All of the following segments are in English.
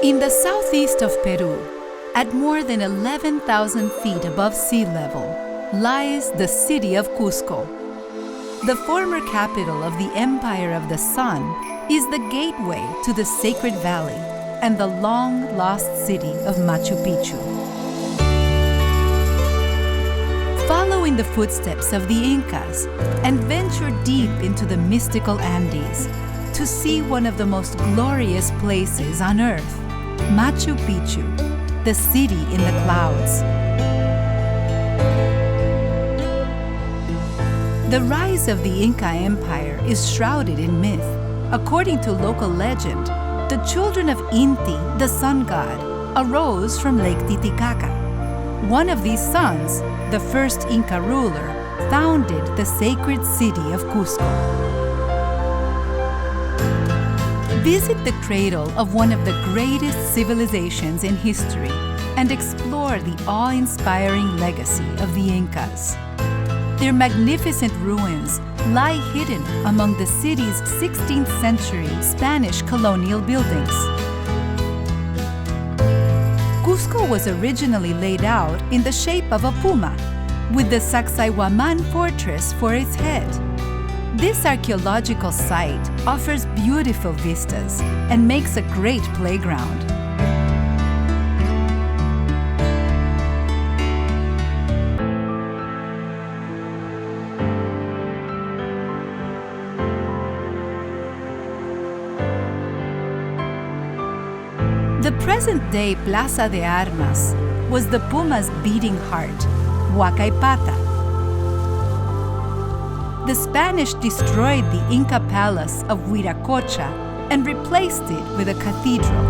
In the southeast of Peru, at more than 11,000 feet above sea level, lies the city of Cusco. The former capital of the Empire of the Sun is the gateway to the Sacred Valley and the long-lost city of Machu Picchu. Follow in the footsteps of the Incas and venture deep into the mystical Andes to see one of the most glorious places on earth, Machu Picchu, the city in the clouds. The rise of the Inca Empire is shrouded in myth. According to local legend, the children of Inti, the sun god, arose from Lake Titicaca. One of these sons, the first Inca ruler, founded the sacred city of Cusco. Visit the cradle of one of the greatest civilizations in history and explore the awe-inspiring legacy of the Incas. Their magnificent ruins lie hidden among the city's 16th century Spanish colonial buildings. Cusco was originally laid out in the shape of a puma, with the Sacsayhuaman fortress for its head. This archaeological site offers beautiful vistas and makes a great playground. The present-day Plaza de Armas was the Puma's beating heart, Huacaypata. The Spanish destroyed the Inca palace of Huiracocha and replaced it with a cathedral.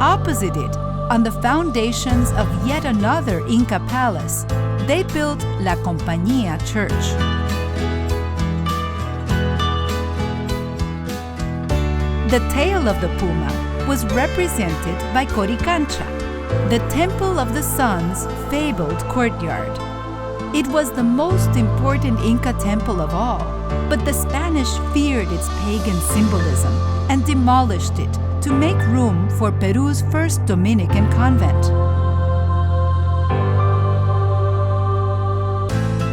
Opposite it, on the foundations of yet another Inca palace, they built La Compañía Church. The tail of the puma was represented by Coricancha, the temple of the sun's fabled courtyard. It was the most important Inca temple of all, but the Spanish feared its pagan symbolism and demolished it to make room for Peru's first Dominican convent.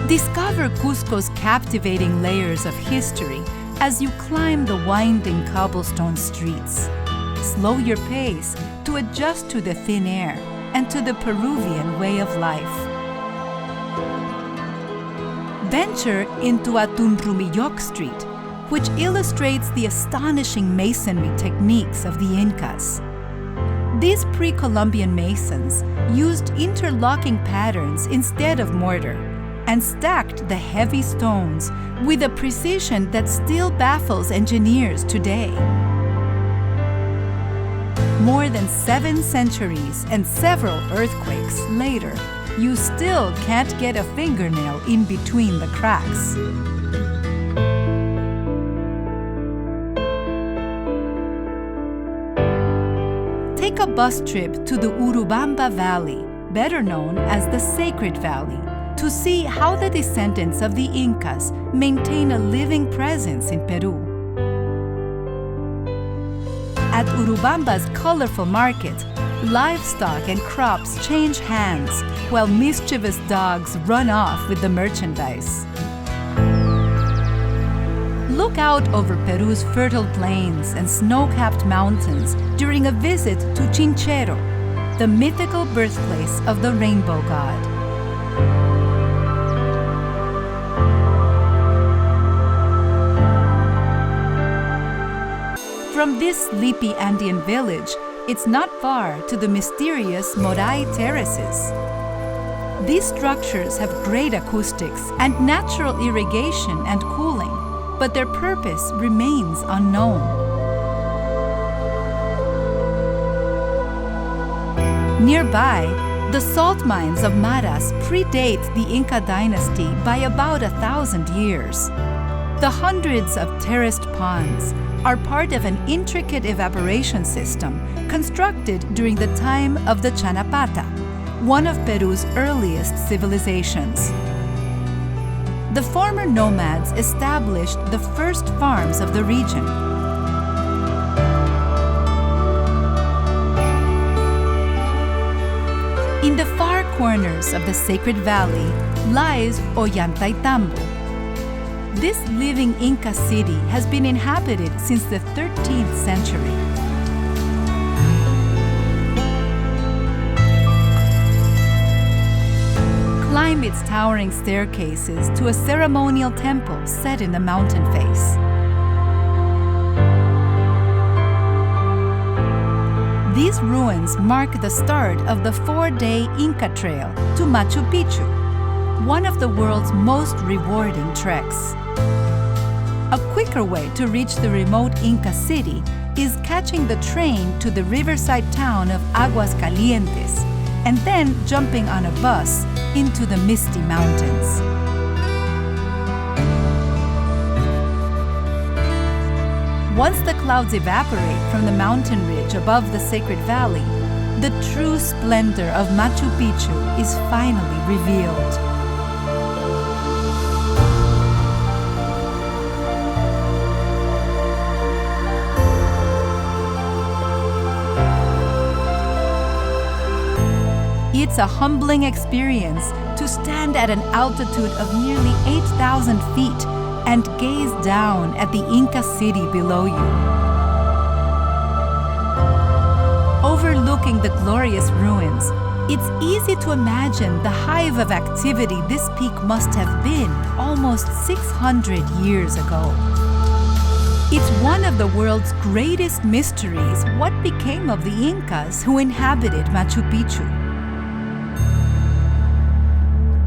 Discover Cusco's captivating layers of history as you climb the winding cobblestone streets. Slow your pace to adjust to the thin air and to the Peruvian way of life. Venture into Atunrumillok Street, which illustrates the astonishing masonry techniques of the Incas. These pre-Columbian masons used interlocking patterns instead of mortar and stacked the heavy stones with a precision that still baffles engineers today. More than 7 centuries and several earthquakes later, you still can't get a fingernail in between the cracks. Take a bus trip to the Urubamba Valley, better known as the Sacred Valley, to see how the descendants of the Incas maintain a living presence in Peru. At Urubamba's colorful market, livestock and crops change hands while mischievous dogs run off with the merchandise. Look out over Peru's fertile plains and snow-capped mountains during a visit to Chinchero, the mythical birthplace of the rainbow god. From this sleepy Andean village, it's not far to the mysterious Moray Terraces. These structures have great acoustics and natural irrigation and cooling, but their purpose remains unknown. Nearby, the salt mines of Maras predate the Inca dynasty by about 1,000 years. The hundreds of terraced ponds are part of an intricate evaporation system constructed during the time of the Chanapata, one of Peru's earliest civilizations. The former nomads established the first farms of the region. corners of the Sacred Valley lies Ollantaytambo. This living Inca city has been inhabited since the 13th century. Climb its towering staircases to a ceremonial temple set in the mountain face. These ruins mark the start of the 4-day Inca Trail to Machu Picchu, one of the world's most rewarding treks. A quicker way to reach the remote Inca city is catching the train to the riverside town of Aguascalientes and then jumping on a bus into the misty mountains. Once the clouds evaporate from the mountain ridge above the Sacred Valley, the true splendor of Machu Picchu is finally revealed. It's a humbling experience to stand at an altitude of nearly 8,000 feet and gaze down at the Inca city below you. Overlooking the glorious ruins, it's easy to imagine the hive of activity this peak must have been almost 600 years ago. It's one of the world's greatest mysteries what became of the Incas who inhabited Machu Picchu.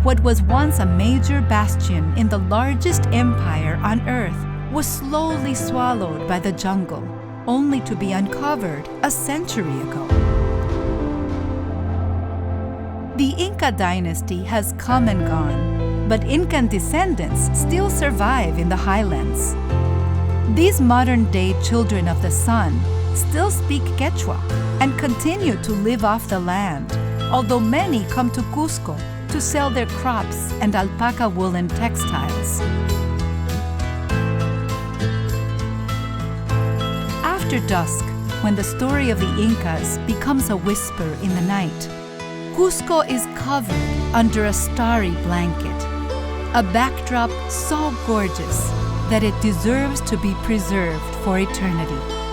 What was once a major bastion in the largest empire on Earth was slowly swallowed by the jungle, only to be uncovered a century ago. The Inca dynasty has come and gone, but Incan descendants still survive in the highlands. These modern-day children of the sun still speak Quechua and continue to live off the land, although many come to Cusco to sell their crops and alpaca woolen textiles. After dusk, when the story of the Incas becomes a whisper in the night, Cusco is covered under a starry blanket, a backdrop so gorgeous that it deserves to be preserved for eternity.